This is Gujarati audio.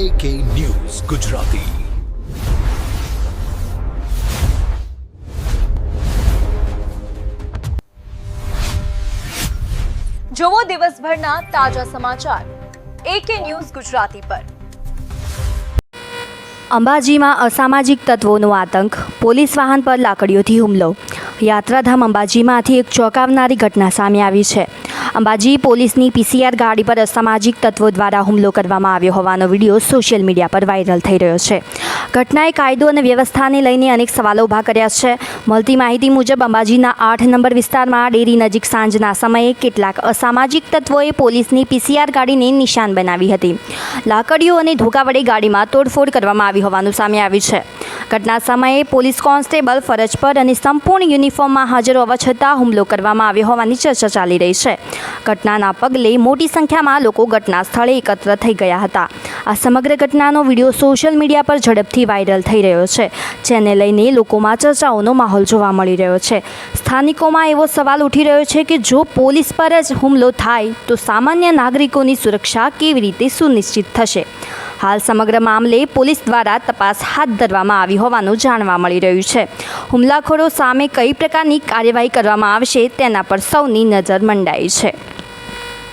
AK news Gujarati. જોવો દિવસભરના તાજા સમાચાર AK ન્યૂઝ ગુજરાતી પર. અંબાજીમાં અસામાજિક તત્વોનો આતંક, પોલીસ વાહન પર લાકડીઓથી હુમલો. યાત્રાધામ અંબાજીમાંથી એક ચોંકાવનારી ઘટના સામે આવી છે. અંબાજી પોલીસની PCR ગાડી પર અસામાજિક તત્વો દ્વારા હુમલો કરવામાં આવ્યો હોવાનો વિડીયો સોશિયલ મીડિયા પર વાયરલ થઈ રહ્યો છે. ઘટનાએ કાયદો અને વ્યવસ્થાને લઈને અનેક સવાલો ઊભા કર્યા છે. મળતી માહિતી મુજબ અંબાજીના 8 નંબર વિસ્તારમાં ડેરી નજીક સાંજના સમયે કેટલાક અસામાજિક તત્વોએ પોલીસની PCR ગાડીને નિશાન બનાવી હતી. લાકડીઓ અને ધોકા વડે ગાડીમાં તોડફોડ કરવામાં આવી હોવાનું સામે આવ્યું છે. ઘટના સમયે પોલીસ કોન્સ્ટેબલ ફરજ પર અને સંપૂર્ણ યુનિફોર્મમાં હાજર હોવા છતાં હુમલો કરવામાં આવ્યો હોવાની ચર્ચા ચાલી રહી છે. ઘટનાના પગલે મોટી સંખ્યામાં લોકો ઘટના સ્થળે એકત્ર થઈ ગયા હતા. આ સમગ્ર ઘટનાનો વિડીયો સોશિયલ મીડિયા પર ઝડપથી વાયરલ થઈ રહ્યો છે, જેને લઈને લોકોમાં ચર્ચાઓનો માહોલ જોવા મળી રહ્યો છે. સ્થાનિકોમાં એવો સવાલ ઉઠી રહ્યો છે કે જો પોલીસ પર જ હુમલો થાય તો સામાન્ય નાગરિકોની સુરક્ષા કેવી રીતે સુનિશ્ચિત થશે? હાલ સમગ્ર મામલે પોલીસ દ્વારા તપાસ હાથ ધરવામાં આવી હોવાનું જાણવા મળી રહ્યું છે. હુમલાખોરો સામે કઈ પ્રકારની કાર્યવાહી કરવામાં આવશે તેના પર સૌની નજર મંડાઈ છે.